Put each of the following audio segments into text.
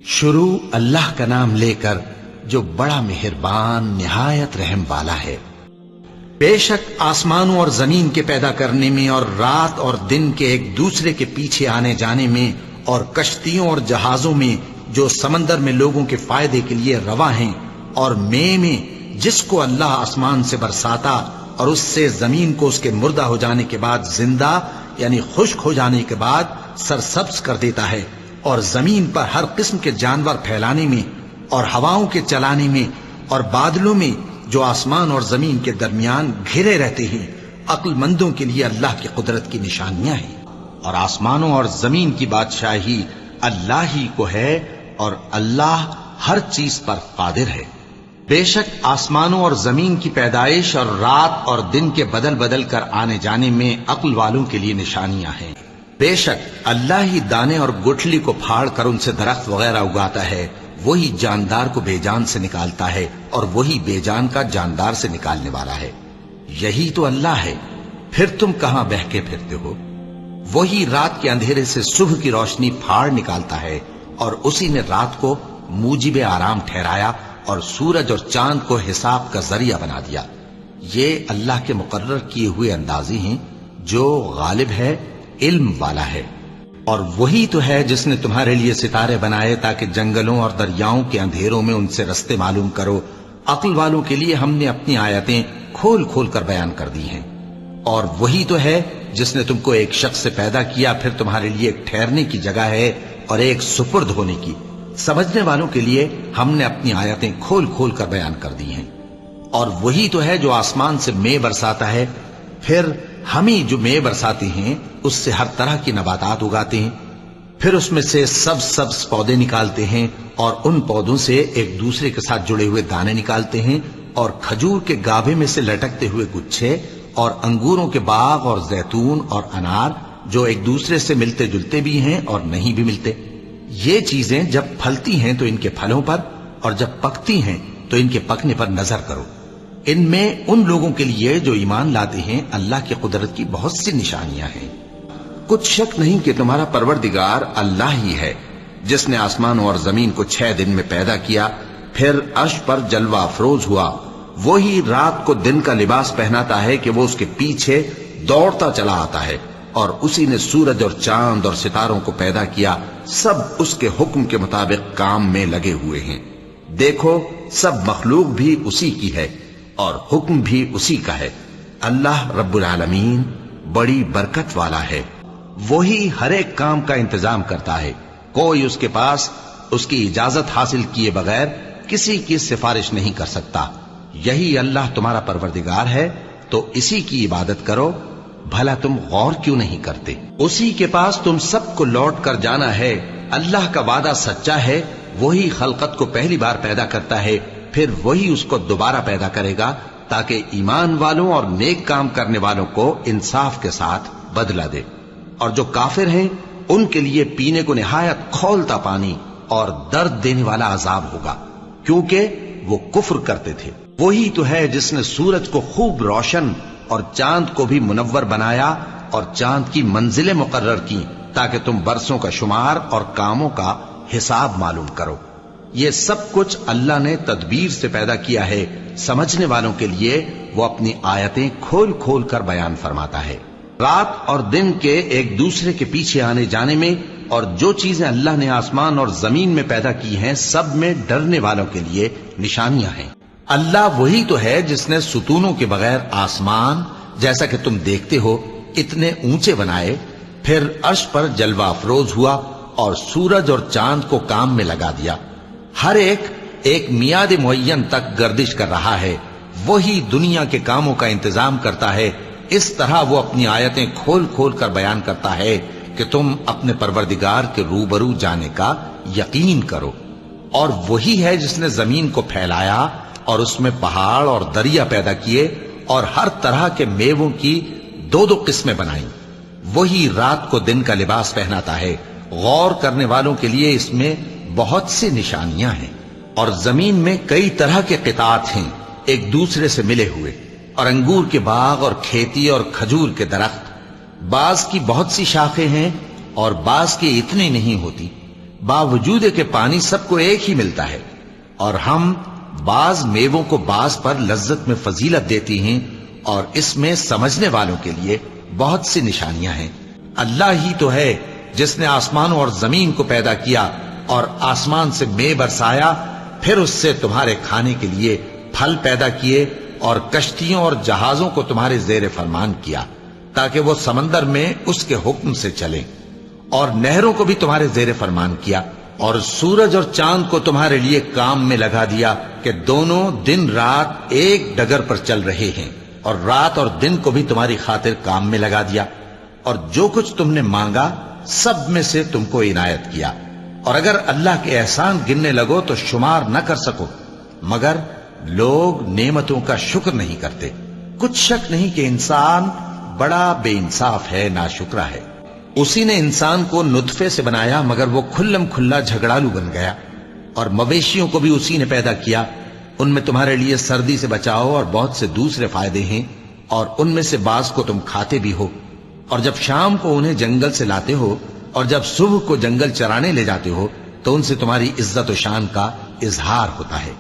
شروع اللہ کا نام لے کر جو بڑا مہربان نہایت رحم والا ہے۔ بے شک آسمانوں اور زمین کے پیدا کرنے میں اور رات اور دن کے ایک دوسرے کے پیچھے آنے جانے میں اور کشتیوں اور جہازوں میں جو سمندر میں لوگوں کے فائدے کے لیے رواں ہیں، اور میں جس کو اللہ آسمان سے برساتا اور اس سے زمین کو اس کے مردہ ہو جانے کے بعد زندہ یعنی خشک ہو جانے کے بعد سرسبز کر دیتا ہے، اور زمین پر ہر قسم کے جانور پھیلانے میں اور ہواؤں کے چلانے میں اور بادلوں میں جو آسمان اور زمین کے درمیان گھرے رہتے ہیں، عقل مندوں کے لیے اللہ کی قدرت کی نشانیاں ہیں۔ اور آسمانوں اور زمین کی بادشاہی اللہ ہی کو ہے، اور اللہ ہر چیز پر قادر ہے۔ بے شک آسمانوں اور زمین کی پیدائش اور رات اور دن کے بدل بدل کر آنے جانے میں عقل والوں کے لیے نشانیاں ہیں۔ بے شک اللہ ہی دانے اور گٹھلی کو پھاڑ کر ان سے درخت وغیرہ اگاتا ہے، وہی جاندار کو بے جان سے نکالتا ہے اور وہی بے جان کا جاندار سے نکالنے والا ہے۔ یہی تو اللہ ہے، پھر تم کہاں بہکے پھرتے ہو؟ وہی رات کے اندھیرے سے صبح کی روشنی پھاڑ نکالتا ہے، اور اسی نے رات کو موجب آرام ٹھہرایا اور سورج اور چاند کو حساب کا ذریعہ بنا دیا۔ یہ اللہ کے مقرر کیے ہوئے اندازے ہیں، جو غالب ہے، علم والا ہے۔ اور وہی تو ہے جس نے تمہارے لیے ستارے بنائے تاکہ جنگلوں اور دریاؤں کے اندھیروں میں ان سے رستے معلوم کرو۔ عقل والوں کے لیے ہم نے اپنی آیتیں کھول کھول کر بیان کر دی ہیں۔ اور وہی تو ہے جس نے تم کو ایک شخص سے پیدا کیا، پھر تمہارے لیے ایک ٹھہرنے کی جگہ ہے اور ایک سپرد ہونے کی۔ سمجھنے والوں کے لیے ہم نے اپنی آیتیں کھول کھول کر بیان کر دی ہیں۔ اور وہی تو ہے جو آسمان سے مے برساتا ہے، پھر ہم ہی جو مے برساتے ہیں اس سے ہر طرح کی نباتات اگاتے ہیں، پھر اس میں سے سبز پودے نکالتے ہیں، اور ان پودوں سے ایک دوسرے کے ساتھ جڑے ہوئے دانے نکالتے ہیں، اور کھجور کے گابھے میں سے لٹکتے ہوئے گچھے، اور انگوروں کے باغ اور زیتون اور انار جو ایک دوسرے سے ملتے جلتے بھی ہیں اور نہیں بھی ملتے۔ یہ چیزیں جب پھلتی ہیں تو ان کے پھلوں پر، اور جب پکتی ہیں تو ان کے پکنے پر نظر کرو۔ ان میں ان لوگوں کے لیے جو ایمان لاتے ہیں اللہ کی قدرت کی بہت سی نشانیاں ہیں۔ کچھ شک نہیں کہ تمہارا پروردگار اللہ ہی ہے، جس نے آسمانوں اور زمین کو 6 دن میں پیدا کیا، پھر عرش پر جلوہ افروز ہوا۔ وہی رات کو دن کا لباس پہناتا ہے کہ وہ اس کے پیچھے دوڑتا چلا آتا ہے، اور اسی نے سورج اور چاند اور ستاروں کو پیدا کیا، سب اس کے حکم کے مطابق کام میں لگے ہوئے ہیں۔ دیکھو سب مخلوق بھی اسی کی ہے اور حکم بھی اسی کا ہے۔ اللہ رب العالمین بڑی برکت والا ہے، وہی ہر ایک کام کا انتظام کرتا ہے، کوئی اس کے پاس اس کی اجازت حاصل کیے بغیر کسی کی سفارش نہیں کر سکتا۔ یہی اللہ تمہارا پروردگار ہے، تو اسی کی عبادت کرو، بھلا تم غور کیوں نہیں کرتے؟ اسی کے پاس تم سب کو لوٹ کر جانا ہے۔ اللہ کا وعدہ سچا ہے، وہی خلقت کو پہلی بار پیدا کرتا ہے، پھر وہی اس کو دوبارہ پیدا کرے گا، تاکہ ایمان والوں اور نیک کام کرنے والوں کو انصاف کے ساتھ بدلہ دے۔ اور جو کافر ہیں ان کے لیے پینے کو نہایت کھولتا پانی اور درد دینے والا عذاب ہوگا، کیونکہ وہ کفر کرتے تھے۔ وہی تو ہے جس نے سورج کو خوب روشن اور چاند کو بھی منور بنایا، اور چاند کی منزلیں مقرر کی تاکہ تم برسوں کا شمار اور کاموں کا حساب معلوم کرو۔ یہ سب کچھ اللہ نے تدبیر سے پیدا کیا ہے، سمجھنے والوں کے لیے وہ اپنی آیتیں کھول کھول کر بیان فرماتا ہے۔ رات اور دن کے ایک دوسرے کے پیچھے آنے جانے میں اور جو چیزیں اللہ نے آسمان اور زمین میں پیدا کی ہیں، سب میں ڈرنے والوں کے لیے نشانیاں ہیں۔ اللہ وہی تو ہے جس نے ستونوں کے بغیر آسمان جیسا کہ تم دیکھتے ہو اتنے اونچے بنائے، پھر عرش پر جلوہ افروز ہوا اور سورج اور چاند کو کام میں لگا دیا۔ ہر ایک میعاد معین تک گردش کر رہا ہے، وہی دنیا کے کاموں کا انتظام کرتا ہے۔ اس طرح وہ اپنی آیتیں کھول کھول کر بیان کرتا ہے کہ تم اپنے پروردگار کے روبرو جانے کا یقین کرو۔ اور وہی ہے جس نے زمین کو پھیلایا اور اس میں پہاڑ اور دریا پیدا کیے اور ہر طرح کے میووں کی 2 قسمیں بنائیں۔ وہی رات کو دن کا لباس پہناتا ہے، غور کرنے والوں کے لیے اس میں بہت سی نشانیاں ہیں۔ اور زمین میں کئی طرح کے قطعات ہیں ایک دوسرے سے ملے ہوئے، اور انگور کے باغ اور کھیتی اور کھجور کے درخت، بعض کی بہت سی شاخیں ہیں اور بعض کی اتنی نہیں ہوتی۔ باوجود کہ پانی سب کو ایک ہی ملتا ہے، اور ہم بعض میووں کو بعض پر لذت میں فضیلت دیتی ہیں، اور اس میں سمجھنے والوں کے لیے بہت سی نشانیاں ہیں۔ اللہ ہی تو ہے جس نے آسمانوں اور زمین کو پیدا کیا اور آسمان سے مے برسایا، پھر اس سے تمہارے کھانے کے لیے پھل پیدا کیے، اور کشتیوں اور جہازوں کو تمہارے زیر فرمان کیا تاکہ وہ سمندر میں اس کے حکم سے چلیں، اور نہروں کو بھی تمہارے زیر فرمان کیا، اور سورج اور چاند کو تمہارے لیے کام میں لگا دیا کہ دونوں دن رات ایک ڈگر پر چل رہے ہیں، اور رات اور دن کو بھی تمہاری خاطر کام میں لگا دیا، اور جو کچھ تم نے مانگا سب میں سے تم کو عنایت کیا، اور اگر اللہ کے احسان گننے لگو تو شمار نہ کر سکو، مگر لوگ نعمتوں کا شکر نہیں کرتے۔ کچھ شک نہیں کہ انسان بڑا بے انصاف ہے، ناشکرا ہے۔ اسی نے انسان کو نطفے سے بنایا مگر وہ کھلم کھلا جھگڑالو بن گیا، اور مویشیوں کو بھی اسی نے پیدا کیا، ان میں تمہارے لیے سردی سے بچاؤ اور بہت سے دوسرے فائدے ہیں، اور ان میں سے بعض کو تم کھاتے بھی ہو، اور جب شام کو انہیں جنگل سے لاتے ہو اور جب صبح کو جنگل چرانے لے جاتے ہو تو ان سے تمہاری عزت و شان کا اظہار ہوتا ہے،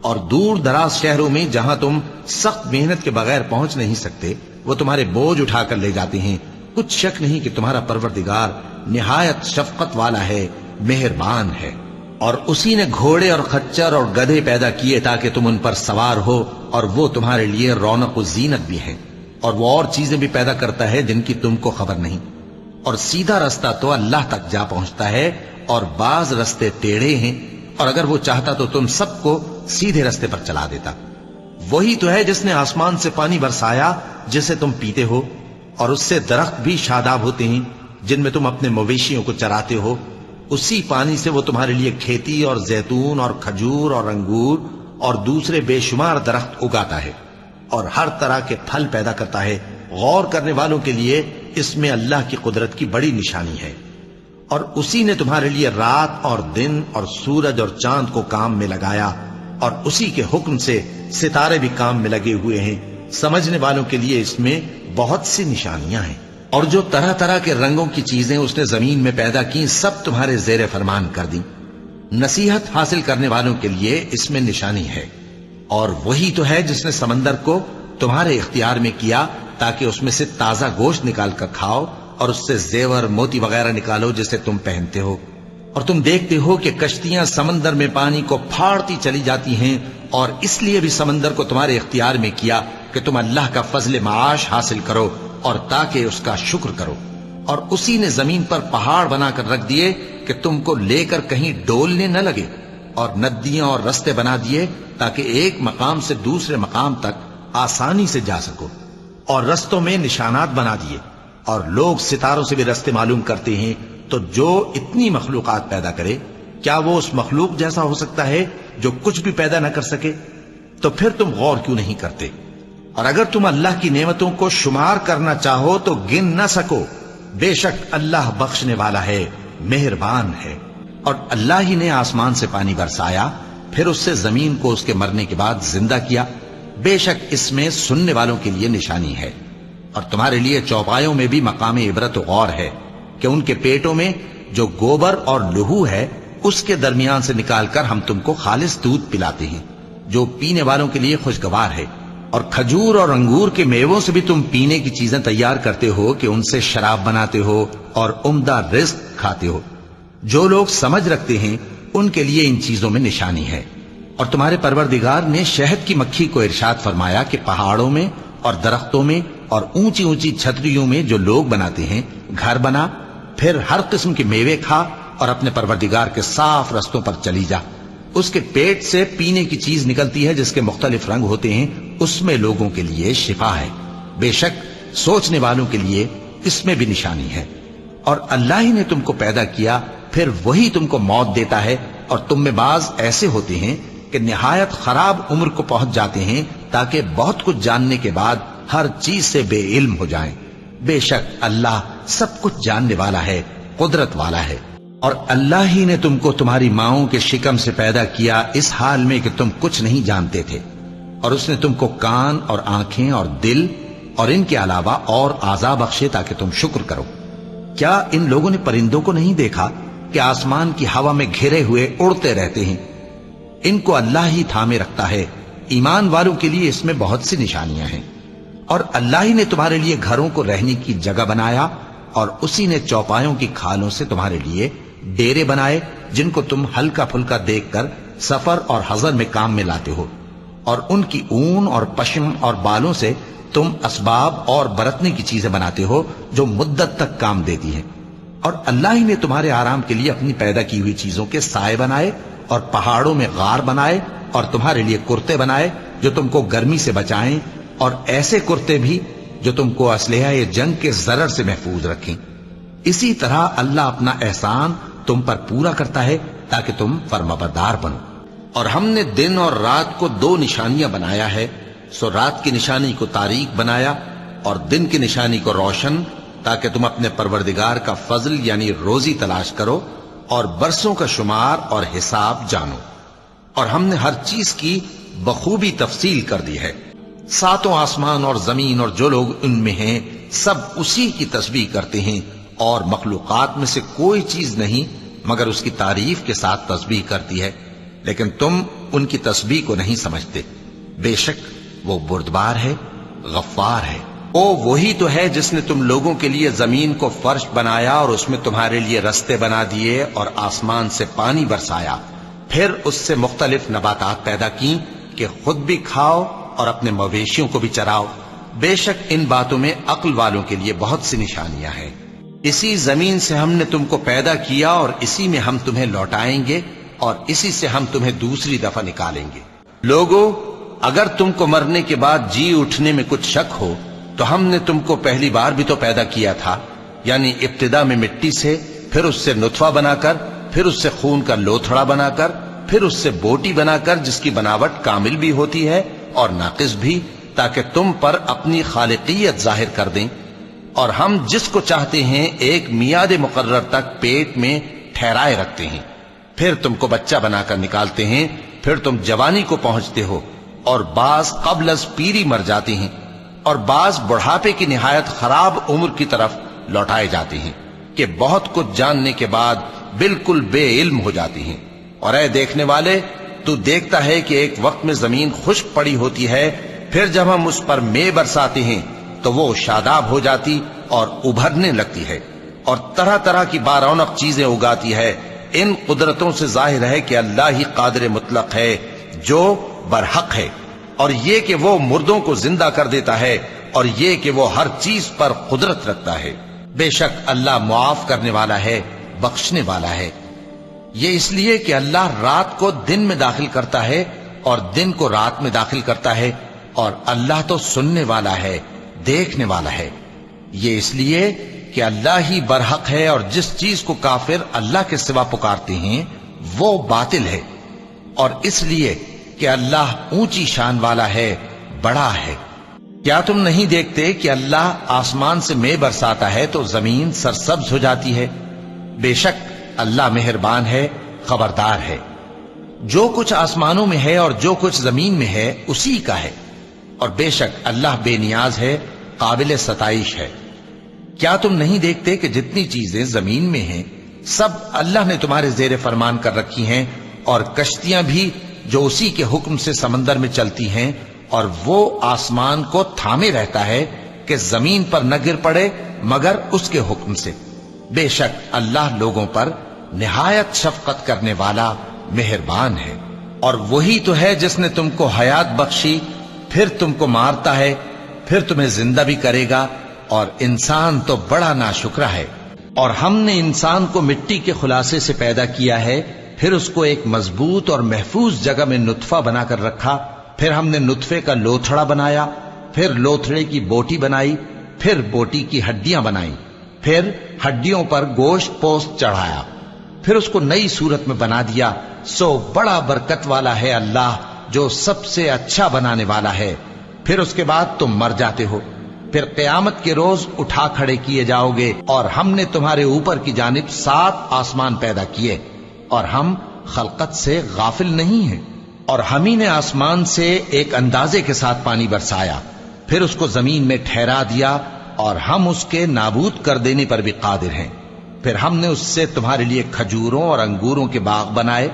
اور دور دراز شہروں میں جہاں تم سخت محنت کے بغیر پہنچ نہیں سکتے وہ تمہارے بوجھ اٹھا کر لے جاتے ہیں۔ کچھ شک نہیں کہ تمہارا پروردگار نہایت شفقت والا ہے، مہربان ہے۔ اور اسی نے گھوڑے اور خچر اور گدھے پیدا کیے تاکہ تم ان پر سوار ہو، اور وہ تمہارے لیے رونق و زینت بھی ہیں، اور وہ اور چیزیں بھی پیدا کرتا ہے جن کی تم کو خبر نہیں۔ اور سیدھا رستہ تو اللہ تک جا پہنچتا ہے، اور بعض رستے ٹیڑھے ہیں، اور اگر وہ چاہتا تو تم سب کو سیدھے رستے پر چلا دیتا۔ وہی تو ہے جس نے آسمان سے پانی برسایا جسے تم پیتے ہو، اور اس سے درخت بھی شاداب ہوتے ہیں جن میں تم اپنے مویشیوں کو چراتے ہو۔ اسی پانی سے وہ تمہارے لیے کھیتی اور زیتون اور کھجور اور انگور اور دوسرے بے شمار درخت اگاتا ہے، اور ہر طرح کے پھل پیدا کرتا ہے۔ غور کرنے والوں کے لیے اس میں اللہ کی قدرت کی بڑی نشانی ہے۔ اور اسی نے تمہارے لیے رات اور دن اور سورج اور چاند کو کام میں لگایا، اور اسی کے حکم سے ستارے بھی کام میں لگے ہوئے ہیں۔ سمجھنے والوں کے لیے اس میں بہت سی نشانیاں ہیں۔ اور جو طرح طرح کے رنگوں کی چیزیں اس نے زمین میں پیدا کی سب تمہارے زیر فرمان کر دیں۔ نصیحت حاصل کرنے والوں کے لیے اس میں نشانی ہے۔ اور وہی تو ہے جس نے سمندر کو تمہارے اختیار میں کیا تاکہ اس میں سے تازہ گوشت نکال کر کھاؤ، اور اس سے زیور موتی وغیرہ نکالو جسے تم پہنتے ہو۔ اور تم دیکھتے ہو کہ کشتیاں سمندر میں پانی کو پھاڑتی چلی جاتی ہیں، اور اس لیے بھی سمندر کو تمہارے اختیار میں کیا کہ تم اللہ کا فضل معاش حاصل کرو اور تاکہ اس کا شکر کرو۔ اور اسی نے زمین پر پہاڑ بنا کر رکھ دیے کہ تم کو لے کر کہیں ڈولنے نہ لگے، اور ندیاں اور رستے بنا دیے تاکہ ایک مقام سے دوسرے مقام تک آسانی سے جا سکو، اور رستوں میں نشانات بنا دیے۔ اور لوگ ستاروں سے بھی رستے معلوم کرتے ہیں، تو جو اتنی مخلوقات پیدا کرے کیا وہ اس مخلوق جیسا ہو سکتا ہے جو کچھ بھی پیدا نہ کر سکے؟ تو پھر تم غور کیوں نہیں کرتے؟ اور اگر تم اللہ کی نعمتوں کو شمار کرنا چاہو تو گن نہ سکو۔ بے شک اللہ بخشنے والا ہے، مہربان ہے۔ اور اللہ ہی نے آسمان سے پانی برسایا، پھر اس سے زمین کو اس کے مرنے کے بعد زندہ کیا۔ بے شک اس میں سننے والوں کے لیے نشانی ہے، اور تمہارے لیے چوپایوں میں بھی مقام عبرت و غور ہے کہ ان کے پیٹوں میں جو گوبر اور لہو ہے اس کے درمیان سے نکال کر ہم تم کو خالص دودھ پلاتے ہیں جو پینے والوں کے لیے خوشگوار ہے۔ اور کھجور اور انگور کے میووں سے بھی تم پینے کی چیزیں تیار کرتے ہو کہ ان سے شراب بناتے ہو اور عمدہ رزق کھاتے ہو۔ جو لوگ سمجھ رکھتے ہیں ان کے لیے ان چیزوں میں نشانی ہے۔ اور تمہارے پروردگار نے شہد کی مکھی کو ارشاد فرمایا کہ پہاڑوں میں اور درختوں میں اور اونچی اونچی چھتریوں میں جو لوگ بناتے ہیں گھر بنا، پھر ہر قسم کے میوے کھا اور اپنے پروردگار کے صاف رستوں پر چلی جا۔ اس کے پیٹ سے پینے کی چیز نکلتی ہے جس کے مختلف رنگ ہوتے ہیں، اس میں لوگوں کے لیے شفا ہے۔ بے شک سوچنے والوں کے لیے اس میں بھی نشانی ہے۔ اور اللہ ہی نے تم کو پیدا کیا، پھر وہی تم کو موت دیتا ہے، اور تم میں بعض ایسے ہوتے ہیں کہ نہایت خراب عمر کو پہنچ جاتے ہیں تاکہ بہت کچھ جاننے کے بعد ہر چیز سے بے علم ہو جائیں۔ بے شک اللہ سب کچھ جاننے والا ہے، قدرت والا ہے۔ اور اللہ ہی نے تم کو تمہاری ماؤں کے شکم سے پیدا کیا اس حال میں کہ تم کچھ نہیں جانتے تھے، اور اس نے تم کو کان اور آنکھیں اور دل اور ان کے علاوہ اور اعضاء بخشے تاکہ تم شکر کرو۔ کیا ان لوگوں نے پرندوں کو نہیں دیکھا کہ آسمان کی ہوا میں گھرے ہوئے اڑتے رہتے ہیں، ان کو اللہ ہی تھامے رکھتا ہے۔ ایمان والوں کے لیے اس میں بہت سی نشانیاں ہیں۔ اور اللہ ہی نے تمہارے لیے گھروں کو رہنے کی جگہ بنایا، اور اسی نے چوپایوں کی کھالوں سے تمہارے لیے ڈیرے بنائے جن کو تم ہلکا پھلکا دیکھ کر سفر اور حضر میں کام میں لاتے ہو، اور ان کی اون اور پشم اور بالوں سے تم اسباب اور برتنے کی چیزیں بناتے ہو جو مدت تک کام دیتی ہیں۔ اور اللہ ہی نے تمہارے آرام کے لیے اپنی پیدا کی ہوئی چیزوں کے سائے بنائے، اور پہاڑوں میں غار بنائے، اور تمہارے لیے کرتے بنائے جو تم کو گرمی سے بچائیں، اور ایسے کرتے بھی جو تم کو اسلحہ جنگ کے ضرر سے محفوظ رکھیں۔ اسی طرح اللہ اپنا احسان تم پر پورا کرتا ہے تاکہ تم فرمانبردار بنو۔ اور ہم نے دن اور رات کو 2 نشانیاں بنایا ہے، سو رات کی نشانی کو تاریک بنایا اور دن کی نشانی کو روشن، تاکہ تم اپنے پروردگار کا فضل یعنی روزی تلاش کرو اور برسوں کا شمار اور حساب جانو۔ اور ہم نے ہر چیز کی بخوبی تفصیل کر دی ہے۔ 7 آسمان اور زمین اور جو لوگ ان میں ہیں سب اسی کی تسبیح کرتے ہیں، اور مخلوقات میں سے کوئی چیز نہیں مگر اس کی تعریف کے ساتھ تسبیح کرتی ہے، لیکن تم ان کی تسبیح کو نہیں سمجھتے۔ بے شک وہ بردبار ہے، غفار ہے۔ وہی تو ہے جس نے تم لوگوں کے لیے زمین کو فرش بنایا اور اس میں تمہارے لیے رستے بنا دیے، اور آسمان سے پانی برسایا، پھر اس سے مختلف نباتات پیدا کی کہ خود بھی کھاؤ اور اپنے مویشیوں کو بھی چراؤ۔ بے شک ان باتوں میں عقل والوں کے لیے بہت سی نشانیاں ہیں۔ اسی زمین سے ہم نے تم کو پیدا کیا، اور اسی میں ہم تمہیں لوٹائیں گے، اور اسی سے ہم تمہیں دوسری دفعہ نکالیں گے۔ لوگو، اگر تم کو مرنے کے بعد جی اٹھنے میں کچھ شک ہو تو ہم نے تم کو پہلی بار بھی تو پیدا کیا تھا، یعنی ابتدا میں مٹی سے، پھر اس سے نطفہ بنا کر، پھر اس سے خون کا لوتھڑا بنا کر، پھر اس سے بوٹی بنا کر جس کی بناوٹ کامل بھی ہوتی ہے اور ناقص بھی، تاکہ تم پر اپنی خالقیت ظاہر کر دیں۔ اور ہم جس کو چاہتے ہیں ایک میعاد مقرر تک پیٹ میں ٹھہرائے رکھتے ہیں، پھر تم کو بچہ بنا کر نکالتے ہیں، پھر تم جوانی کو پہنچتے ہو، اور بعض قبل از پیری مر جاتے ہیں، اور بعض بڑھاپے کی نہایت خراب عمر کی طرف لوٹائے جاتے ہیں کہ بہت کچھ جاننے کے بعد بالکل بے علم ہو جاتے ہیں۔ اور اے دیکھنے والے، تو دیکھتا ہے کہ ایک وقت میں زمین خشک پڑی ہوتی ہے، پھر جب ہم اس پر مے برساتے ہیں تو وہ شاداب ہو جاتی اور ابھرنے لگتی ہے، اور طرح طرح کی بارونق چیزیں اگاتی ہے۔ ان قدرتوں سے ظاہر ہے کہ اللہ ہی قادر مطلق ہے جو برحق ہے، اور یہ کہ وہ مردوں کو زندہ کر دیتا ہے، اور یہ کہ وہ ہر چیز پر قدرت رکھتا ہے۔ بے شک اللہ معاف کرنے والا ہے، بخشنے والا ہے۔ یہ اس لیے کہ اللہ رات کو دن میں داخل کرتا ہے اور دن کو رات میں داخل کرتا ہے، اور اللہ تو سننے والا ہے، دیکھنے والا ہے۔ یہ اس لیے کہ اللہ ہی برحق ہے، اور جس چیز کو کافر اللہ کے سوا پکارتے ہیں وہ باطل ہے، اور اس لیے کہ اللہ اونچی شان والا ہے، بڑا ہے۔ کیا تم نہیں دیکھتے کہ اللہ آسمان سے مے برساتا ہے تو زمین سرسبز ہو جاتی ہے؟ بے شک اللہ مہربان ہے، خبردار ہے۔ جو کچھ آسمانوں میں ہے اور جو کچھ زمین میں ہے اسی کا ہے، اور بے شک اللہ بے نیاز ہے، قابل ستائش ہے۔ کیا تم نہیں دیکھتے کہ جتنی چیزیں زمین میں ہیں سب اللہ نے تمہارے زیر فرمان کر رکھی ہیں، اور کشتیاں بھی جو اسی کے حکم سے سمندر میں چلتی ہیں، اور وہ آسمان کو تھامے رہتا ہے کہ زمین پر نہ گر پڑے مگر اس کے حکم سے۔ بے شک اللہ لوگوں پر نہایت شفقت کرنے والا مہربان ہے۔ اور وہی تو ہے جس نے تم کو حیات بخشی، پھر تم کو مارتا ہے، پھر تمہیں زندہ بھی کرے گا، اور انسان تو بڑا ناشکرا ہے۔ اور ہم نے انسان کو مٹی کے خلاصے سے پیدا کیا ہے، پھر اس کو ایک مضبوط اور محفوظ جگہ میں نطفہ بنا کر رکھا، پھر ہم نے نطفے کا لوتھڑا بنایا، پھر لوتھڑے کی بوٹی بنائی، پھر بوٹی کی ہڈیاں بنائیں، پھر ہڈیوں پر گوشت پوست چڑھایا، پھر اس کو نئی صورت میں بنا دیا۔ سو بڑا برکت والا ہے اللہ، جو سب سے اچھا بنانے والا ہے۔ پھر اس کے بعد تم مر جاتے ہو، پھر قیامت کے روز اٹھا کھڑے کیے جاؤ گے، اور ہم نے تمہارے اوپر کی جانب 7 آسمان پیدا کیے، اور ہم خلقت سے غافل نہیں ہیں۔ اور ہم ہی نے آسمان سے ایک اندازے کے ساتھ پانی برسایا، پھر اس کو زمین میں ٹھہرا دیا، اور ہم اس کے نابود کر دینے پر بھی قادر ہیں۔ پھر ہم نے اس سے تمہارے لیے کھجوروں اور انگوروں کے باغ بنائے،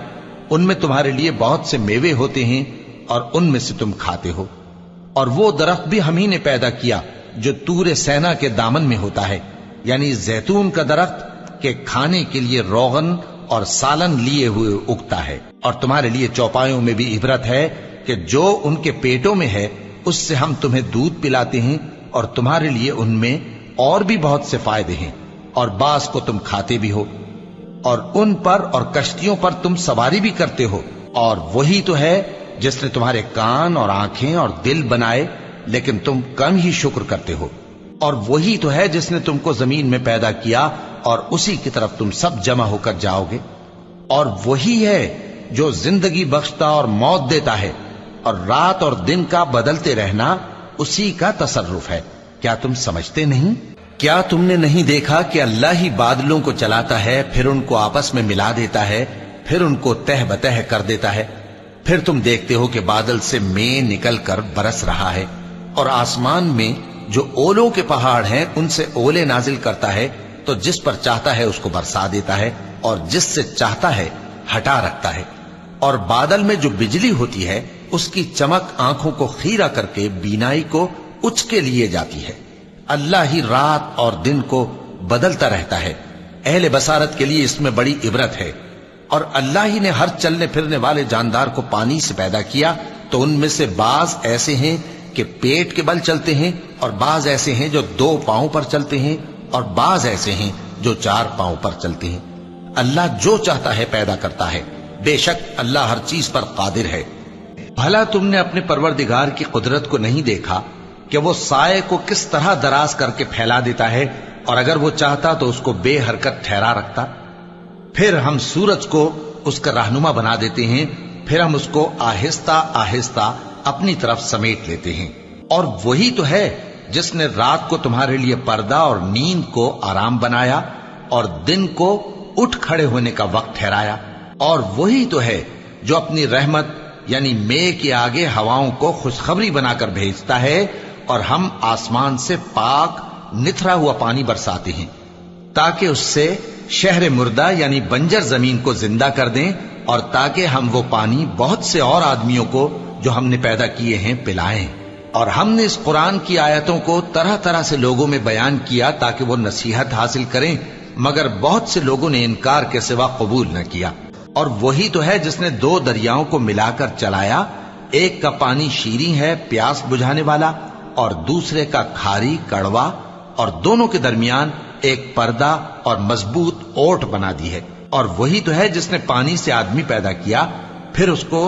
ان میں تمہارے لیے بہت سے میوے ہوتے ہیں اور ان میں سے تم کھاتے ہو۔ اور وہ درخت بھی ہم ہی نے پیدا کیا جو طور سینا کے دامن میں ہوتا ہے، یعنی زیتون کا درخت کہ کھانے کے لیے روغن اور سالن لیے ہوئے اگتا ہے۔ اور تمہارے لیے چوپایوں میں بھی عبرت ہے کہ جو ان کے پیٹوں میں ہے اس سے ہم تمہیں دودھ پلاتے ہیں، اور تمہارے لیے ان میں اور بھی بہت سے فائدے ہیں، اور بعض کو تم کھاتے بھی ہو، اور ان پر اور کشتیوں پر تم سواری بھی کرتے ہو۔ اور وہی تو ہے جس نے تمہارے کان اور آنکھیں اور دل بنائے، لیکن تم کم ہی شکر کرتے ہو۔ اور وہی تو ہے جس نے تم کو زمین میں پیدا کیا اور اسی کی طرف تم سب جمع ہو کر جاؤ گے۔ اور وہی ہے جو زندگی بخشتا اور موت دیتا ہے، اور رات اور دن کا بدلتے رہنا اسی کا تصرف ہے۔ کیا تم سمجھتے نہیں؟ کیا تم نے نہیں دیکھا کہ اللہ ہی بادلوں کو چلاتا ہے، پھر ان کو آپس میں ملا دیتا ہے، پھر ان کو تہ بتہ کر دیتا ہے؟ پھر تم دیکھتے ہو کہ بادل سے مے نکل کر برس رہا ہے، اور آسمان میں جو اولوں کے پہاڑ ہیں ان سے اولے نازل کرتا ہے، تو جس پر چاہتا ہے اس کو برسا دیتا ہے، اور جس سے چاہتا ہے ہٹا رکھتا ہے۔ اور بادل میں جو بجلی ہوتی ہے اس کی چمک آنکھوں کو خیرہ کر کے بینائی کو اچکے لیے جاتی ہے۔ اللہ ہی رات اور دن کو بدلتا رہتا ہے، اہل بصارت کے لیے اس میں بڑی عبرت ہے۔ اور اللہ ہی نے ہر چلنے پھرنے والے جاندار کو پانی سے پیدا کیا، تو ان میں سے بعض ایسے ہیں کہ پیٹ کے بل چلتے ہیں، اور بعض ایسے ہیں جو 2 پاؤں پر چلتے ہیں، اور بعض ایسے ہیں جو 4 پاؤں پر چلتے ہیں۔ اللہ جو چاہتا ہے پیدا کرتا ہے، بے شک اللہ ہر چیز پر قادر ہے۔ بھلا تم نے اپنے پروردگار کی قدرت کو نہیں دیکھا کہ وہ سائے کو کس طرح دراز کر کے پھیلا دیتا ہے، اور اگر وہ چاہتا تو اس کو بے حرکت ٹھہرا رکھتا؟ پھر ہم سورج کو اس کا رہنما بنا دیتے ہیں، پھر ہم اس کو آہستہ آہستہ اپنی طرف سمیٹ لیتے ہیں۔ اور وہی تو ہے جس نے رات کو تمہارے لیے پردہ اور نیند کو آرام بنایا، اور دن کو اٹھ کھڑے ہونے کا وقت ٹھہرایا۔ اور وہی تو ہے جو اپنی رحمت یعنی مے کے آگے ہواؤں کو خوشخبری بنا کر بھیجتا ہے، اور ہم آسمان سے پاک نتھرا ہوا پانی برساتے ہیں تاکہ اس سے شہر مردہ یعنی بنجر زمین کو زندہ کر دیں، اور تاکہ ہم وہ پانی بہت سے اور آدمیوں کو جو ہم نے پیدا کیے ہیں پلائیں۔ اور ہم نے اس قرآن کی آیتوں کو طرح طرح سے لوگوں میں بیان کیا تاکہ وہ نصیحت حاصل کریں، مگر بہت سے لوگوں نے انکار کے سوا قبول نہ کیا۔ اور وہی تو ہے جس نے 2 دریاؤں کو ملا کر چلایا، ایک کا پانی شیریں ہے پیاس بجھانے والا، اور دوسرے کا کھاری کڑوا، اور دونوں کے درمیان ایک پردہ اور مضبوط اوٹ بنا دی ہے۔ اور وہی تو ہے جس نے پانی سے آدمی پیدا کیا، پھر اس کو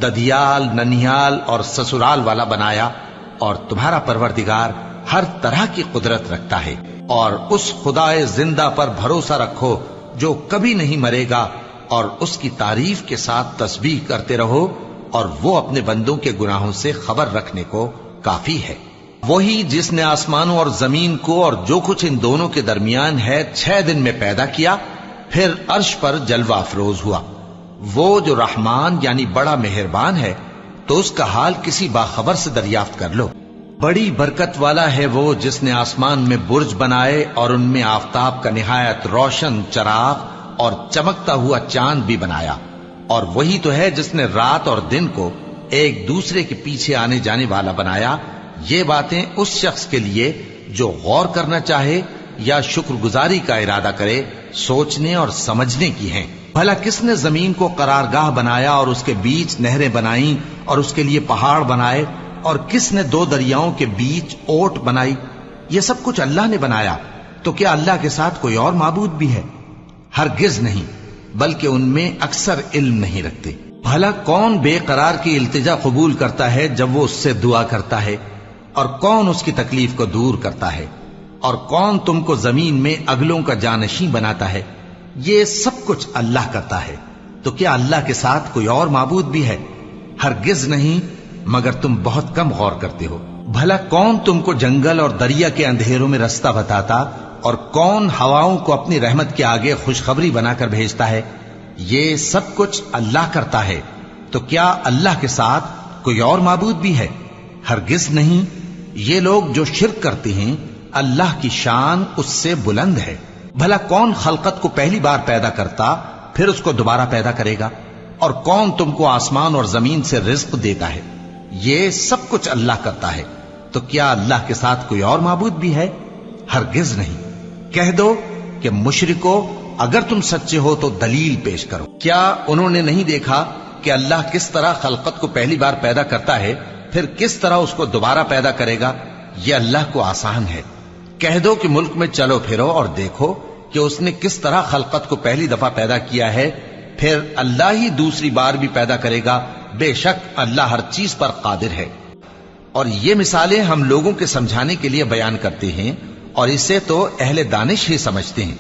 ددھیال، ننھیال اور سسرال والا بنایا۔ اور تمہارا پروردگار ہر طرح کی قدرت رکھتا ہے۔ اور اس خدائے زندہ پر بھروسہ رکھو جو کبھی نہیں مرے گا، اور اس کی تعریف کے ساتھ تسبیح کرتے رہو، اور وہ اپنے بندوں کے گناہوں سے خبر رکھنے کو کافی ہے۔ وہی جس نے آسمانوں اور زمین کو اور جو کچھ ان دونوں کے درمیان ہے 6 دن میں پیدا کیا، پھر عرش پر جلوہ افروز ہوا۔ وہ جو رحمان یعنی بڑا مہربان ہے، تو اس کا حال کسی باخبر سے دریافت کر لو۔ بڑی برکت والا ہے وہ جس نے آسمان میں برج بنائے، اور ان میں آفتاب کا نہایت روشن چراغ اور چمکتا ہوا چاند بھی بنایا۔ اور وہی تو ہے جس نے رات اور دن کو ایک دوسرے کے پیچھے آنے جانے والا بنایا۔ یہ باتیں اس شخص کے لیے جو غور کرنا چاہے یا شکر گزاری کا ارادہ کرے، سوچنے اور سمجھنے کی ہیں۔ بھلا کس نے زمین کو قرارگاہ بنایا اور اس کے بیچ نہریں بنائیں اور اس کے لیے پہاڑ بنائے، اور کس نے 2 دریاؤں کے بیچ اوٹ بنائی؟ یہ سب کچھ اللہ نے بنایا، تو کیا اللہ کے ساتھ کوئی اور معبود بھی ہے؟ ہرگز نہیں، بلکہ ان میں اکثر علم نہیں رکھتے۔ بھلا کون بے قرار کی التجا قبول کرتا ہے جب وہ اس سے دعا کرتا ہے، اور کون اس کی تکلیف کو دور کرتا ہے، اور کون تم کو زمین میں اگلوں کا جانشین بناتا ہے؟ یہ سب کچھ اللہ کرتا ہے، تو کیا اللہ کے ساتھ کوئی اور معبود بھی ہے؟ ہرگز نہیں، مگر تم بہت کم غور کرتے ہو۔ بھلا کون تم کو جنگل اور دریا کے اندھیروں میں رستہ بتاتا، اور کون ہواؤں کو اپنی رحمت کے آگے خوشخبری بنا کر بھیجتا ہے؟ یہ سب کچھ اللہ کرتا ہے، تو کیا اللہ کے ساتھ کوئی اور معبود بھی ہے؟ ہرگز نہیں۔ یہ لوگ جو شرک کرتے ہیں، اللہ کی شان اس سے بلند ہے۔ بھلا کون خلقت کو پہلی بار پیدا کرتا پھر اس کو دوبارہ پیدا کرے گا؟ اور کون تم کو آسمان اور زمین سے رزق دیتا ہے؟ یہ سب کچھ اللہ کرتا ہے، تو کیا اللہ کے ساتھ کوئی اور معبود بھی ہے؟ ہرگز نہیں۔ کہہ دو کہ مشرکو، اگر تم سچے ہو تو دلیل پیش کرو۔ کیا انہوں نے نہیں دیکھا کہ اللہ کس طرح خلقت کو پہلی بار پیدا کرتا ہے پھر کس طرح اس کو دوبارہ پیدا کرے گا؟ یہ اللہ کو آسان ہے۔ کہہ دو کہ ملک میں چلو پھرو اور دیکھو کہ اس نے کس طرح خلقت کو پہلی دفعہ پیدا کیا ہے، پھر اللہ ہی دوسری بار بھی پیدا کرے گا۔ بے شک اللہ ہر چیز پر قادر ہے۔ اور یہ مثالیں ہم لوگوں کے سمجھانے کے لیے بیان کرتے ہیں، اور اسے تو اہل دانش ہی سمجھتے ہیں۔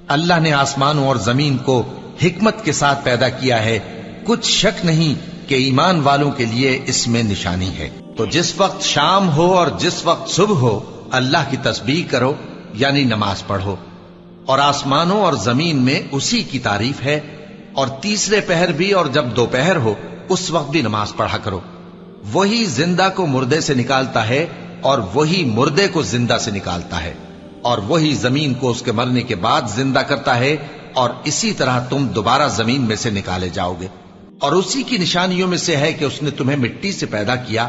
اللہ نے آسمانوں اور زمین کو حکمت کے ساتھ پیدا کیا ہے، کچھ شک نہیں کہ ایمان والوں کے لیے اس میں نشانی ہے۔ تو جس وقت شام ہو اور جس وقت صبح ہو اللہ کی تسبیح کرو، یعنی نماز پڑھو، اور آسمانوں اور زمین میں اسی کی تعریف ہے، اور تیسرے پہر بھی اور جب دوپہر ہو اس وقت بھی نماز پڑھا کرو۔ وہی زندہ کو مردے سے نکالتا ہے اور وہی مردے کو زندہ سے نکالتا ہے، اور وہی زمین کو اس کے مرنے کے بعد زندہ کرتا ہے، اور اسی طرح تم دوبارہ زمین میں سے نکالے جاؤ گے۔ اور اسی کی نشانیوں میں سے ہے کہ اس نے تمہیں مٹی سے پیدا کیا،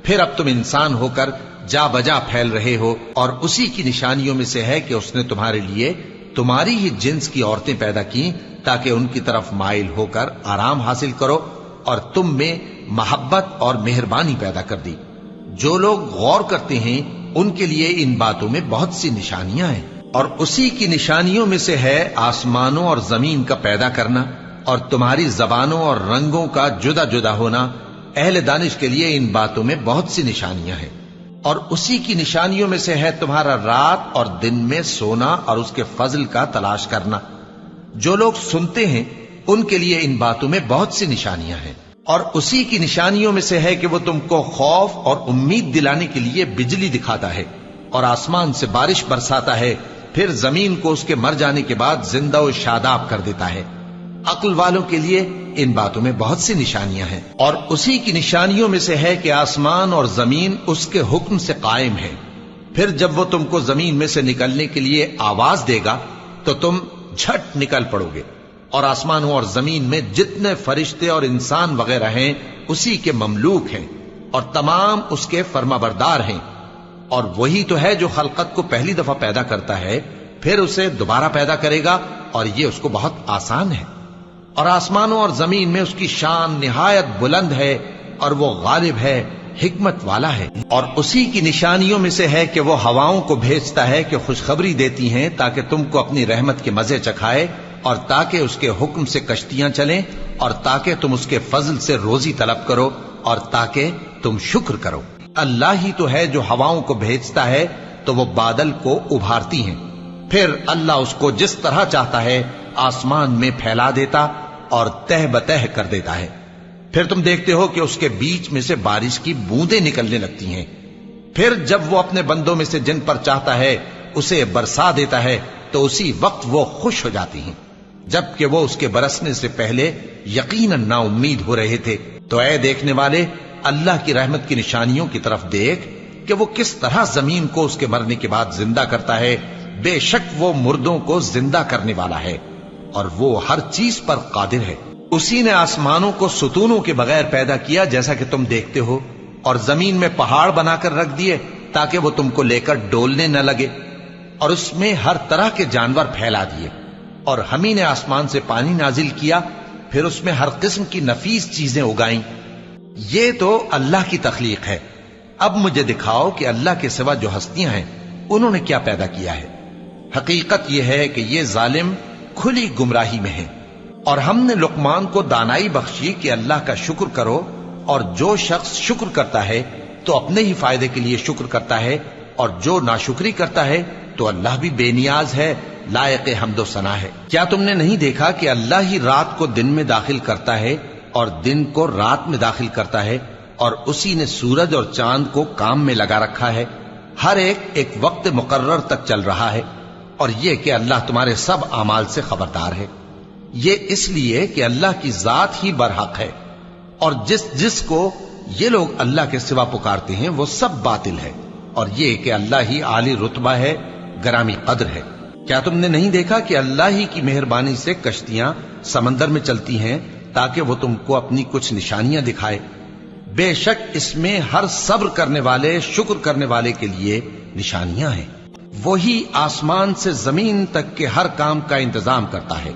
پھر اب تم انسان ہو کر جا بجا پھیل رہے ہو، اور اسی کی نشانیوں میں سے ہے کہ اس نے تمہارے لیے تمہاری ہی جنس کی عورتیں پیدا کی تاکہ ان کی طرف مائل ہو کر آرام حاصل کرو، اور تم میں محبت اور مہربانی پیدا کر دی۔ جو لوگ غور کرتے ہیں ان کے لیے ان باتوں میں بہت سی نشانیاں ہیں۔ اور اسی کی نشانیوں میں سے ہے آسمانوں اور زمین کا پیدا کرنا، اور تمہاری زبانوں اور رنگوں کا جدا جدا ہونا۔ اہل دانش کے لیے ان باتوں میں بہت سی نشانیاں ہیں۔ اور اسی کی نشانیوں میں سے ہے تمہارا رات اور دن میں سونا اور اس کے فضل کا تلاش کرنا۔ جو لوگ سنتے ہیں ان کے لیے ان باتوں میں بہت سی نشانیاں ہیں۔ اور اسی کی نشانیوں میں سے ہے کہ وہ تم کو خوف اور امید دلانے کے لیے بجلی دکھاتا ہے، اور آسمان سے بارش برساتا ہے، پھر زمین کو اس کے مر جانے کے بعد زندہ و شاداب کر دیتا ہے۔ عقل والوں کے لیے ان باتوں میں بہت سی نشانیاں ہیں۔ اور اسی کی نشانیوں میں سے ہے کہ آسمان اور زمین اس کے حکم سے قائم ہے، پھر جب وہ تم کو زمین میں سے نکلنے کے لیے آواز دے گا تو تم جھٹ نکل پڑو گے۔ اور آسمانوں اور زمین میں جتنے فرشتے اور انسان وغیرہ ہیں اسی کے مملوک ہیں، اور تمام اس کے فرما بردار ہیں۔ اور وہی تو ہے جو خلقت کو پہلی دفعہ پیدا کرتا ہے پھر اسے دوبارہ پیدا کرے گا، اور یہ اس کو بہت آسان ہے۔ اور آسمانوں اور زمین میں اس کی شان نہایت بلند ہے، اور وہ غالب ہے، حکمت والا ہے۔ اور اسی کی نشانیوں میں سے ہے کہ وہ ہواؤں کو بھیجتا ہے کہ خوشخبری دیتی ہیں تاکہ تم کو اپنی رحمت کے مزے چکھائے، اور تاکہ اس کے حکم سے کشتیاں چلیں، اور تاکہ تم اس کے فضل سے روزی طلب کرو، اور تاکہ تم شکر کرو۔ اللہ ہی تو ہے جو ہواؤں کو بھیجتا ہے تو وہ بادل کو ابھارتی ہیں، پھر اللہ اس کو جس طرح چاہتا ہے آسمان میں پھیلا دیتا اور تہ بتہ کر دیتا ہے۔ پھر تم دیکھتے ہو کہ اس کے بیچ میں سے بارش کی بوندیں نکلنے لگتی ہیں، پھر جب وہ اپنے بندوں میں سے جن پر چاہتا ہے اسے برسا دیتا ہے تو اسی وقت وہ خوش ہو جاتی ہیں، جبکہ وہ اس کے برسنے سے پہلے یقیناً نا امید ہو رہے تھے۔ تو اے دیکھنے والے، اللہ کی رحمت کی نشانیوں کی طرف دیکھ کہ وہ کس طرح زمین کو اس کے مرنے کے بعد زندہ کرتا ہے۔ بے شک وہ مردوں کو زندہ کرنے والا ہے، اور وہ ہر چیز پر قادر ہے۔ اسی نے آسمانوں کو ستونوں کے بغیر پیدا کیا جیسا کہ تم دیکھتے ہو، اور زمین میں پہاڑ بنا کر رکھ دیے تاکہ وہ تم کو لے کر ڈولنے نہ لگے، اور اس میں ہر طرح کے جانور پھیلا دیے۔ اور ہم ہی نے آسمان سے پانی نازل کیا، پھر اس میں ہر قسم کی نفیس چیزیں اگائیں۔ یہ تو اللہ کی تخلیق ہے۔ اب مجھے دکھاؤ کہ اللہ کے سوا جو ہستیاں ہیں انہوں نے کیا پیدا کیا ہے۔ حقیقت یہ ہے کہ یہ ظالم کھلی گمراہی میں ہیں۔ اور ہم نے لقمان کو دانائی بخشی کہ اللہ کا شکر کرو، اور جو شخص شکر کرتا ہے تو اپنے ہی فائدے کے لیے شکر کرتا ہے، اور جو ناشکری کرتا ہے تو اللہ بھی بے نیاز ہے، لائق حمد و ثنا ہے۔ کیا تم نے نہیں دیکھا کہ اللہ ہی رات کو دن میں داخل کرتا ہے اور دن کو رات میں داخل کرتا ہے، اور اسی نے سورج اور چاند کو کام میں لگا رکھا ہے، ہر ایک وقت مقرر تک چل رہا ہے۔ اور یہ کہ اللہ تمہارے سب اعمال سے خبردار ہے۔ یہ اس لیے کہ اللہ کی ذات ہی برحق ہے، اور جس کو یہ لوگ اللہ کے سوا پکارتے ہیں وہ سب باطل ہے، اور یہ کہ اللہ ہی عالی رتبہ ہے، گرامی قدر ہے۔ کیا تم نے نہیں دیکھا کہ اللہ ہی کی مہربانی سے کشتیاں سمندر میں چلتی ہیں تاکہ وہ تم کو اپنی کچھ نشانیاں دکھائے؟ بے شک اس میں ہر صبر کرنے والے، شکر کرنے والے کے لیے نشانیاں ہیں۔ وہی آسمان سے زمین تک کے ہر کام کا انتظام کرتا ہے،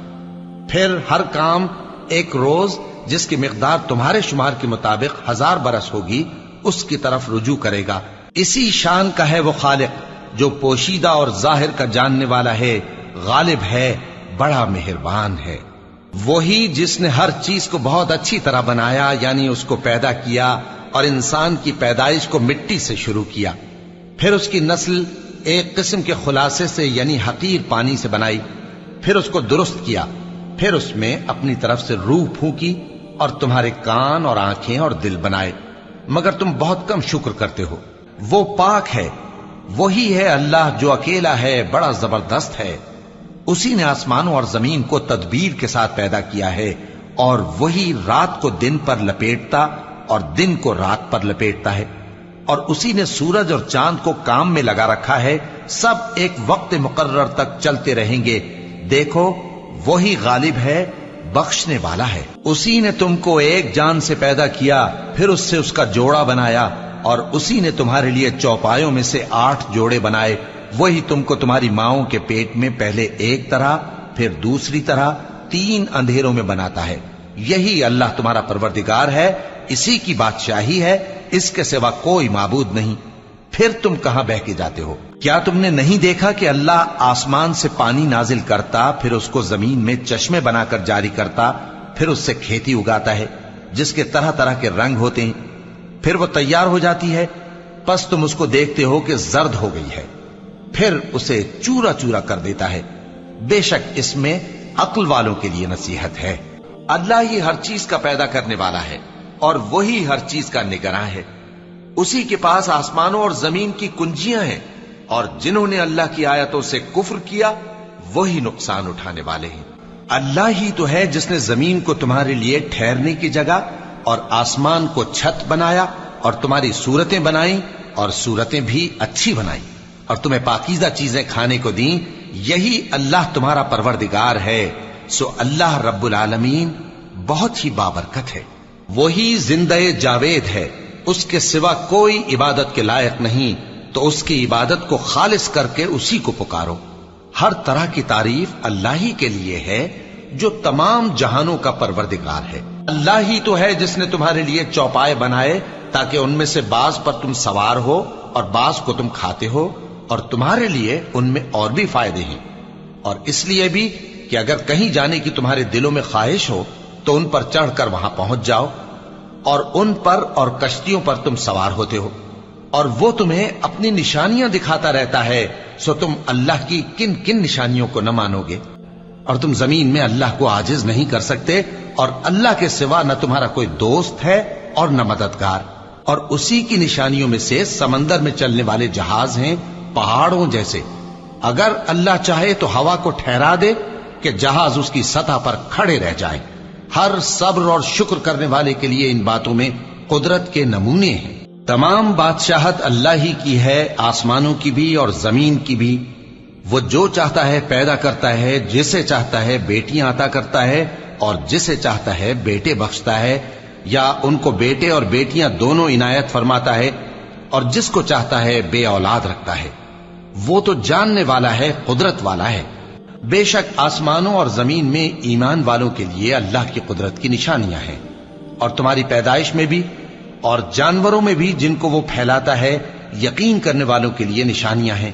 پھر ہر کام ایک روز جس کی مقدار تمہارے شمار کے مطابق 1000 برس ہوگی اس کی طرف رجوع کرے گا۔ اسی شان کا ہے وہ خالق جو پوشیدہ اور ظاہر کا جاننے والا ہے، غالب ہے، بڑا مہربان ہے۔ وہی جس نے ہر چیز کو بہت اچھی طرح بنایا، یعنی اس کو پیدا کیا اور انسان کی پیدائش کو مٹی سے شروع کیا، پھر اس کی نسل ایک قسم کے خلاصے سے یعنی حقیر پانی سے بنائی، پھر اس کو درست کیا، پھر اس میں اپنی طرف سے روح پھونکی اور تمہارے کان اور آنکھیں اور دل بنائے، مگر تم بہت کم شکر کرتے ہو۔ وہ پاک ہے، وہی ہے اللہ جو اکیلا ہے، بڑا زبردست ہے۔ اسی نے آسمانوں اور زمین کو تدبیر کے ساتھ پیدا کیا ہے، اور وہی رات کو دن پر لپیٹتا اور دن کو رات پر لپیٹتا ہے، اور اسی نے سورج اور چاند کو کام میں لگا رکھا ہے، سب ایک وقت مقرر تک چلتے رہیں گے۔ دیکھو وہی غالب ہے، بخشنے والا ہے۔ اسی نے تم کو ایک جان سے پیدا کیا، پھر اس سے اس کا جوڑا بنایا، اور اسی نے تمہارے لیے چوپایوں میں سے 8 جوڑے بنائے۔ وہی تم کو تمہاری ماؤں کے پیٹ میں پہلے ایک طرح، پھر دوسری طرح 3 اندھیروں میں بناتا ہے۔ یہی اللہ تمہارا پروردگار ہے، اسی کی بادشاہی ہے، اس کے سوا کوئی معبود نہیں۔ پھر تم کہاں بہہ کے جاتے ہو؟ کیا تم نے نہیں دیکھا کہ اللہ آسمان سے پانی نازل کرتا، پھر اس کو زمین میں چشمے بنا کر جاری کرتا، پھر اس سے کھیتی اگاتا ہے جس کے طرح طرح کے رنگ ہوتے ہیں، پھر وہ تیار ہو جاتی ہے، پس تم اس کو دیکھتے ہو کہ زرد ہو گئی ہے، پھر اسے چورا چورا کر دیتا ہے۔ بے شک اس میں عقل والوں کے لیے نصیحت ہے۔ اللہ ہی ہر چیز کا پیدا کرنے والا ہے اور وہی ہر چیز کا نگراں ہے۔ اسی کے پاس آسمانوں اور زمین کی کنجیاں ہیں، اور جنہوں نے اللہ کی آیتوں سے کفر کیا وہی نقصان اٹھانے والے ہیں۔ اللہ ہی تو ہے جس نے زمین کو تمہارے لیے ٹھہرنے کی جگہ اور آسمان کو چھت بنایا، اور تمہاری صورتیں بنائیں اور صورتیں بھی اچھی بنائیں، اور تمہیں پاکیزہ چیزیں کھانے کو دیں۔ یہی اللہ تمہارا پروردگار ہے، سو اللہ رب العالمین بہت ہی بابرکت ہے۔ وہی زندہ جاوید ہے، اس کے سوا کوئی عبادت کے لائق نہیں، تو اس کی عبادت کو خالص کر کے اسی کو پکارو۔ ہر طرح کی تعریف اللہ ہی کے لیے ہے جو تمام جہانوں کا پروردگار ہے۔ اللہ ہی تو ہے جس نے تمہارے لیے چوپائے بنائے تاکہ ان میں سے بعض پر تم سوار ہو اور بعض کو تم کھاتے ہو، اور تمہارے لیے ان میں اور بھی فائدے ہیں، اور اس لیے بھی کہ اگر کہیں جانے کی تمہارے دلوں میں خواہش ہو تو ان پر چڑھ کر وہاں پہنچ جاؤ، اور ان پر اور کشتیوں پر تم سوار ہوتے ہو، اور وہ تمہیں اپنی نشانیاں دکھاتا رہتا ہے، سو تم اللہ کی کن کن نشانیوں کو نہ مانو گے؟ اور تم زمین میں اللہ کو عاجز نہیں کر سکتے، اور اللہ کے سوا نہ تمہارا کوئی دوست ہے اور نہ مددگار۔ اور اسی کی نشانیوں میں سے سمندر میں چلنے والے جہاز ہیں، پہاڑوں جیسے۔ اگر اللہ چاہے تو ہوا کو ٹھہرا دے کہ جہاز اس کی سطح پر کھڑے رہ جائیں۔ ہر صبر اور شکر کرنے والے کے لیے ان باتوں میں قدرت کے نمونے ہیں۔ تمام بادشاہت اللہ ہی کی ہے، آسمانوں کی بھی اور زمین کی بھی۔ وہ جو چاہتا ہے پیدا کرتا ہے، جسے چاہتا ہے بیٹیاں عطا کرتا ہے، اور جسے چاہتا ہے بیٹے بخشتا ہے، یا ان کو بیٹے اور بیٹیاں دونوں عنایت فرماتا ہے، اور جس کو چاہتا ہے بے اولاد رکھتا ہے۔ وہ تو جاننے والا ہے، قدرت والا ہے۔ بے شک آسمانوں اور زمین میں ایمان والوں کے لیے اللہ کی قدرت کی نشانیاں ہیں، اور تمہاری پیدائش میں بھی اور جانوروں میں بھی جن کو وہ پھیلاتا ہے یقین کرنے والوں کے لیے نشانیاں ہیں،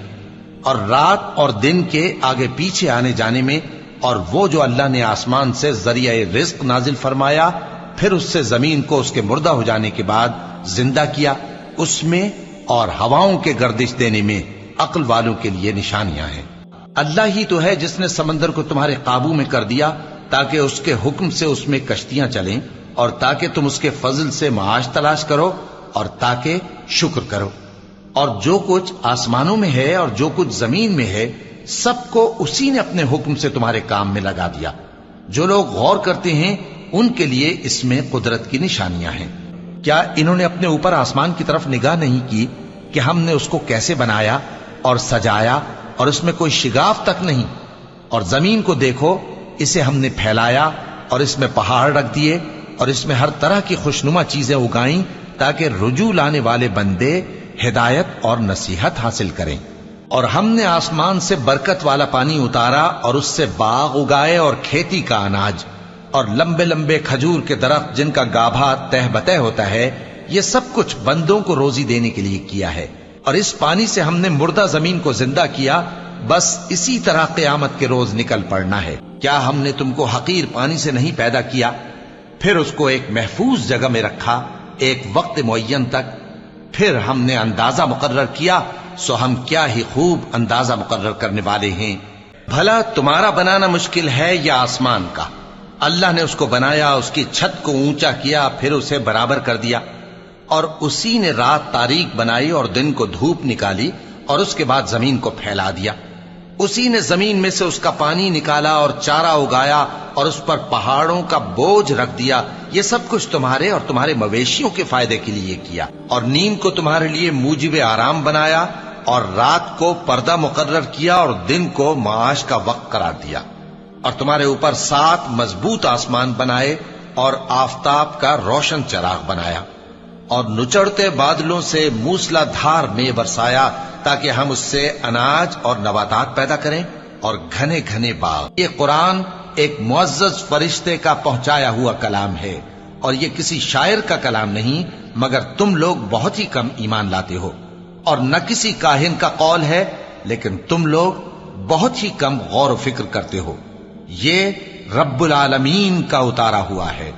اور رات اور دن کے آگے پیچھے آنے جانے میں، اور وہ جو اللہ نے آسمان سے ذریعہ رزق نازل فرمایا، پھر اس سے زمین کو اس کے مردہ ہو جانے کے بعد زندہ کیا، اس میں اور ہواؤں کے گردش دینے میں عقل والوں کے لیے نشانیاں ہیں۔ اللہ ہی تو ہے جس نے سمندر کو تمہارے قابو میں کر دیا تاکہ اس کے حکم سے اس میں کشتیاں چلیں، اور تاکہ تم اس کے فضل سے معاش تلاش کرو، اور تاکہ شکر کرو۔ اور جو کچھ آسمانوں میں ہے اور جو کچھ زمین میں ہے، سب کو اسی نے اپنے حکم سے تمہارے کام میں لگا دیا۔ جو لوگ غور کرتے ہیں ان کے لیے اس میں قدرت کی نشانیاں ہیں۔ کیا انہوں نے اپنے اوپر آسمان کی طرف نگاہ نہیں کی کہ ہم نے اس کو کیسے بنایا اور سجایا اور اس میں کوئی شگاف تک نہیں. اور زمین کو دیکھو، اسے ہم نے پھیلایا اور اس میں پہاڑ رکھ دیے اور اس میں ہر طرح کی خوشنما چیزیں اگائیں تاکہ رجوع لانے والے بندے ہدایت اور نصیحت حاصل کریں. اور ہم نے آسمان سے برکت والا پانی اتارا اور اس سے باغ اگائے اور کھیتی کا اناج اور لمبے لمبے کھجور کے درخت جن کا گابھا تہ بتہ ہوتا ہے. یہ سب کچھ بندوں کو روزی دینے کے لیے کیا ہے. اور اس پانی سے ہم نے مردہ زمین کو زندہ کیا. بس اسی طرح قیامت کے روز نکل پڑنا ہے. کیا ہم نے تم کو حقیر پانی سے نہیں پیدا کیا، پھر اس کو ایک محفوظ جگہ میں رکھا ایک وقت معین تک، پھر ہم نے اندازہ مقرر کیا، سو ہم کیا ہی خوب اندازہ مقرر کرنے والے ہیں. بھلا تمہارا بنانا مشکل ہے یا آسمان کا؟ اللہ نے اس کو بنایا، اس کی چھت کو اونچا کیا، پھر اسے برابر کر دیا. اور اسی نے رات تاریک بنائی اور دن کو دھوپ نکالی اور اس کے بعد زمین کو پھیلا دیا. اسی نے زمین میں سے اس کا پانی نکالا اور چارہ اگایا اور اس پر پہاڑوں کا بوجھ رکھ دیا. یہ سب کچھ تمہارے اور تمہارے مویشیوں کے فائدے کے لیے کیا. اور نیند کو تمہارے لیے موجب آرام بنایا اور رات کو پردہ مقرر کیا اور دن کو معاش کا وقت قرار دیا. اور تمہارے اوپر 7 مضبوط آسمان بنائے اور آفتاب کا روشن چراغ بنایا اور نچڑتے بادلوں سے موسلا دھار میں برسایا تاکہ ہم اس سے اناج اور نباتات پیدا کریں اور گھنے گھنے باغ. یہ قرآن ایک معزز فرشتے کا پہنچایا ہوا کلام ہے اور یہ کسی شاعر کا کلام نہیں، مگر تم لوگ بہت ہی کم ایمان لاتے ہو. اور نہ کسی کاہن کا قول ہے، لیکن تم لوگ بہت ہی کم غور و فکر کرتے ہو. یہ رب العالمین کا اتارا ہوا ہے.